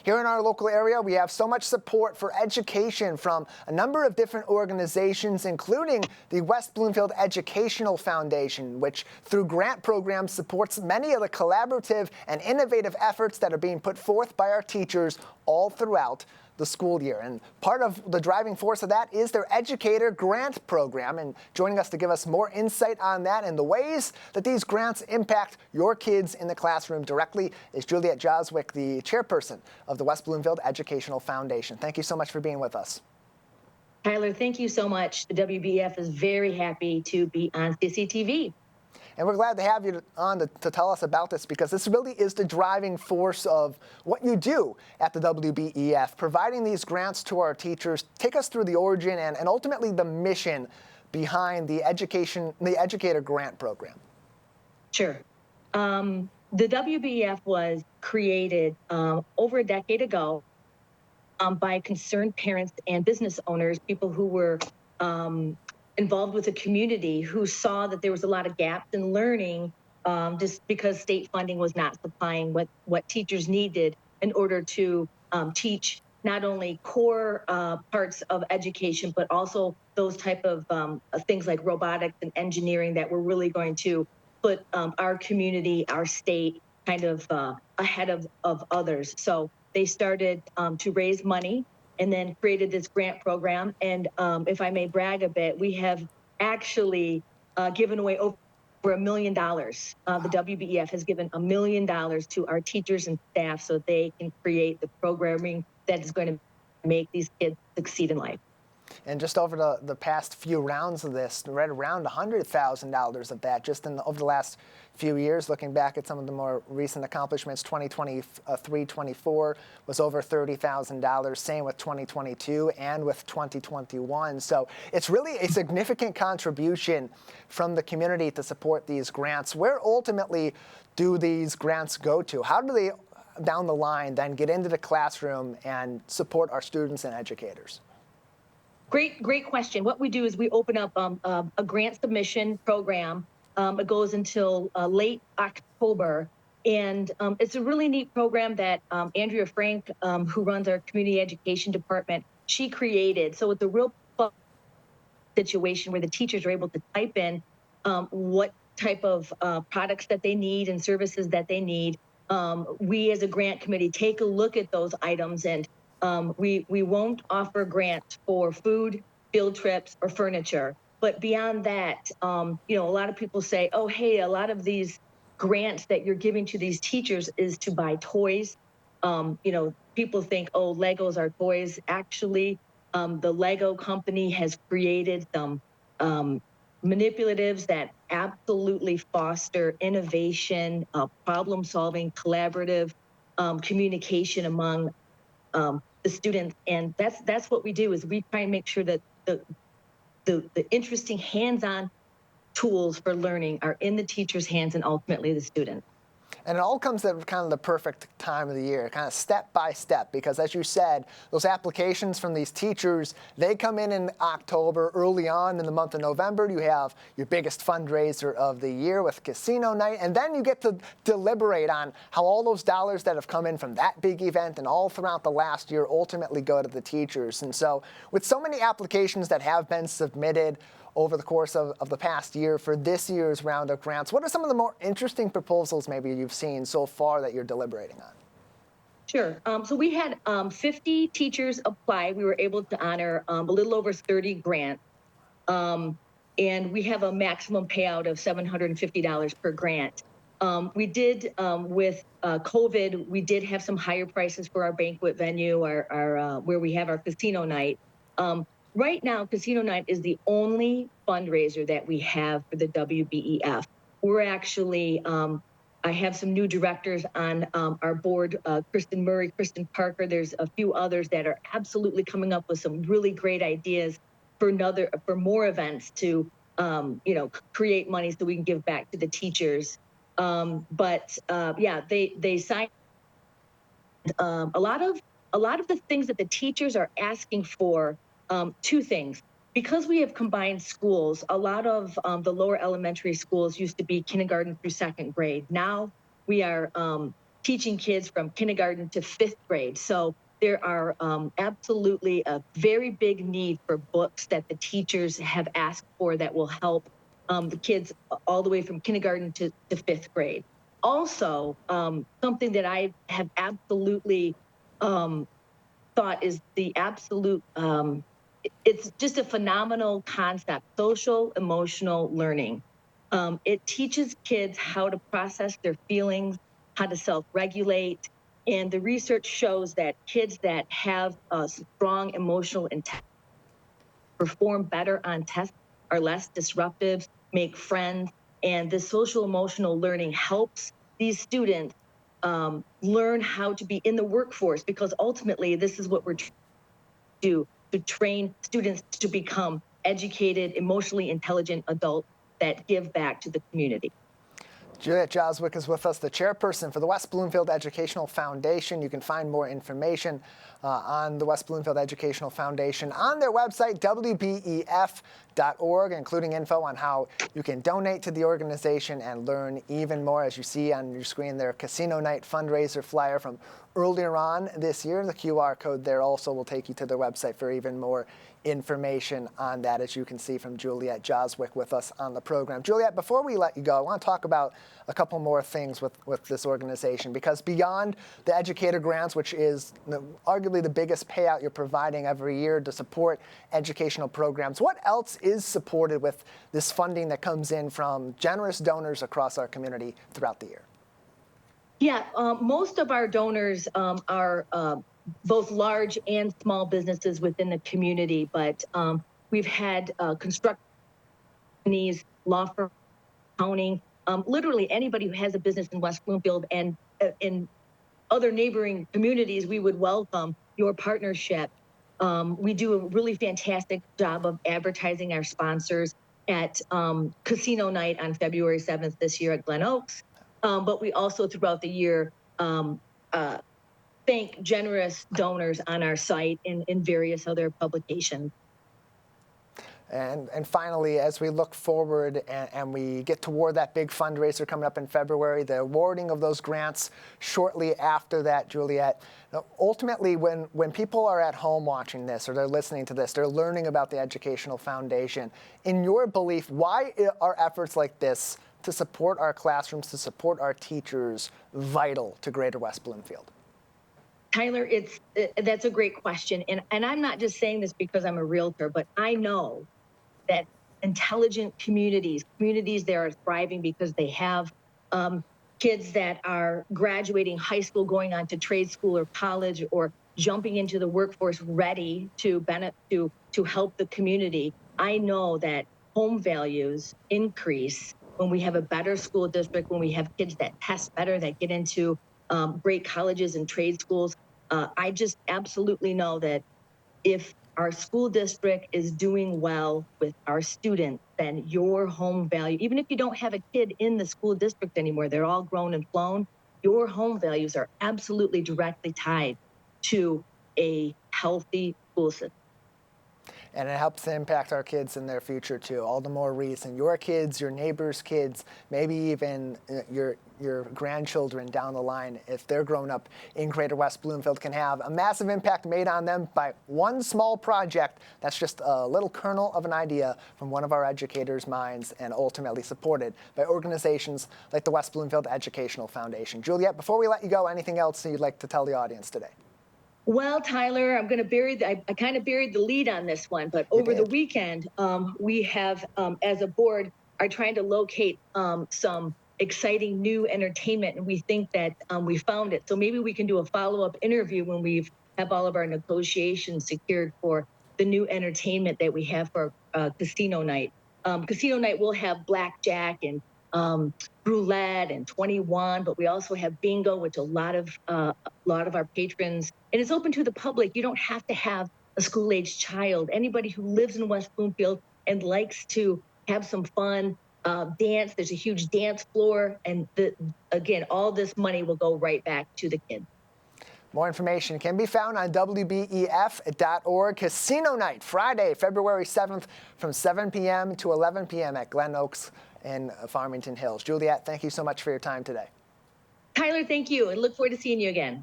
Here in our local area, we have so much support for education from a number of different organizations, including the West Bloomfield Educational Foundation, which through grant programs supports many of the collaborative and innovative efforts that are being put forth by our teachers all throughout the school year. And part of the driving force of that is their Educator Grant Program. And joining us to give us more insight on that and the ways that these grants impact your kids in the classroom directly is Juliet Jozwick, the chairperson of the West Bloomfield Educational Foundation. Thank you so much for being with us. Tyler, thank you so much. The WBF is very happy to be on CCTV. And we're glad to have you on to tell us about this, because this really is the driving force of what you do at the WBEF, providing these grants to our teachers. Take us through the origin and ultimately the mission behind the Educator Grant Program. Sure. The WBEF was created over a decade ago by concerned parents and business owners, people who were involved with the community, who saw that there was a lot of gaps in learning just because state funding was not supplying what teachers needed in order to teach not only core parts of education, but also those type of things like robotics and engineering that were really going to put our community, our state, kind of ahead of others. So they started to raise money and then created this grant program. And if I may brag a bit, we have actually given away over $1 million. The WBEF has given $1 million to our teachers and staff so they can create the programming that is going to make these kids succeed in life. And just over the past few rounds of this, right around $100,000 of that, just over the last few years, looking back at some of the more recent accomplishments, 2023-24 was over $30,000, same with 2022 and with 2021. So it's really a significant contribution from the community to support these grants. Where ultimately do these grants go to? How do they, down the line, then get into the classroom and support our students and educators? Great question. What we do is we open up a grant submission program. It goes until late October. And it's a really neat program that Andrea Frank, who runs our community education department, she created. So it's a real fun situation where the teachers are able to type in what type of products that they need and services that they need. We as a grant committee take a look at those items, and we won't offer grants for food, field trips, or furniture. But beyond that, a lot of people say, oh, hey, a lot of these grants that you're giving to these teachers is to buy toys. People think, oh, Legos are toys. Actually, the Lego company has created some manipulatives that absolutely foster innovation, problem solving, collaborative communication among the students. And that's what we do, is we try and make sure that the interesting hands-on tools for learning are in the teacher's hands and ultimately the student. And it all comes at kind of the perfect time of the year, kind of step by step, because as you said, those applications from these teachers, they come in October. Early on in the month of November, you have your biggest fundraiser of the year with casino night, and then you get to deliberate on how all those dollars that have come in from that big event and all throughout the last year ultimately go to the teachers. And so with so many applications that have been submitted over the course of the past year for this year's round of grants, what are some of the more interesting proposals maybe you've seen so far that you're deliberating on? Sure. So we had 50 teachers apply. We were able to honor a little over 30 grants. And we have a maximum payout of $750 per grant. We did, with COVID, we did have some higher prices for our banquet venue, our where we have our casino night. Right now, Casino Night is the only fundraiser that we have for the WBEF. We're actually, I have some new directors on our board, Kristen Murray, Kristen Parker. There's a few others that are absolutely coming up with some really great ideas for more events to, create money so we can give back to the teachers. They signed a lot of the things that the teachers are asking for. Two things. Because we have combined schools, a lot of the lower elementary schools used to be kindergarten through second grade. Now we are teaching kids from kindergarten to 5th grade. So there are absolutely a very big need for books that the teachers have asked for that will help the kids all the way from kindergarten to 5th grade. Also, something that I have absolutely thought is the absolute, it's just a phenomenal concept, social emotional learning. It teaches kids how to process their feelings, how to self-regulate, and the research shows that kids that have a strong emotional intelligence perform better on tests, are less disruptive, make friends, and the social emotional learning helps these students learn how to be in the workforce, because ultimately this is what we're trying to do, to train students to become educated, emotionally intelligent adults that give back to the community. Juliet Jozwick is with us, the chairperson for the West Bloomfield Educational Foundation. You can find more information on the West Bloomfield Educational Foundation on their website, wbef.org, including info on how you can donate to the organization and learn even more. As you see on your screen, their Casino Night fundraiser flyer from earlier on this year. The QR code there also will take you to their website for even more information on that, as you can see from Juliet Jozwick with us on the program. Juliet, before we let you go, I want to talk about a couple more things with this organization, because beyond the educator grants, which is arguably the biggest payout you're providing every year to support educational programs, what else is supported with this funding that comes in from generous donors across our community throughout the year? Yeah, most of our donors are both large and small businesses within the community, but we've had construction companies, law firms, accounting, literally anybody who has a business in West Bloomfield and in other neighboring communities. We would welcome your partnership. We do a really fantastic job of advertising our sponsors at Casino Night on February 7th this year at Glen Oaks. But we also throughout the year thank generous donors on our site in various other publications. And finally, as we look forward and we get toward that big fundraiser coming up in February, the awarding of those grants shortly after that, Juliet, ultimately when people are at home watching this or they're listening to this, they're learning about the Educational Foundation. In your belief, why are efforts like this to support our classrooms, to support our teachers, vital to Greater West Bloomfield? Tyler, that's a great question. And I'm not just saying this because I'm a realtor, but I know that intelligent communities that are thriving because they have kids that are graduating high school, going on to trade school or college, or jumping into the workforce ready to help the community. I know that home values increase when we have a better school district, when we have kids that test better, that get into great colleges and trade schools. I just absolutely know that if our school district is doing well with our students, then your home value, even if you don't have a kid in the school district anymore, they're all grown and flown, your home values are absolutely directly tied to a healthy school system. And it helps to impact our kids in their future too. All the more reason your kids, your neighbors' kids, maybe even your grandchildren down the line, if they're grown up in Greater West Bloomfield, can have a massive impact made on them by one small project that's just a little kernel of an idea from one of our educators' minds, and ultimately supported by organizations like the West Bloomfield Educational Foundation. Juliet, before we let you go, anything else you'd like to tell the audience today? Well, Tyler, I'm going to I kind of buried the lead on this one, but over the weekend, we have, as a board, are trying to locate some exciting new entertainment, and we think that we found it. So maybe we can do a follow-up interview when we have all of our negotiations secured for the new entertainment that we have for Casino Night. Casino Night will have blackjack and roulette and 21, but we also have bingo, which a lot of our patrons, and it's open to the public. You don't have to have a school-age child. Anybody who lives in West Bloomfield and likes to have some fun, dance, there's a huge dance floor, and again, all this money will go right back to the kids. More information can be found on wbef.org. Casino Night, Friday, February 7th from 7 p.m. to 11 p.m. at Glen Oaks in Farmington Hills. Juliet, thank you so much for your time today. Tyler, thank you, and look forward to seeing you again.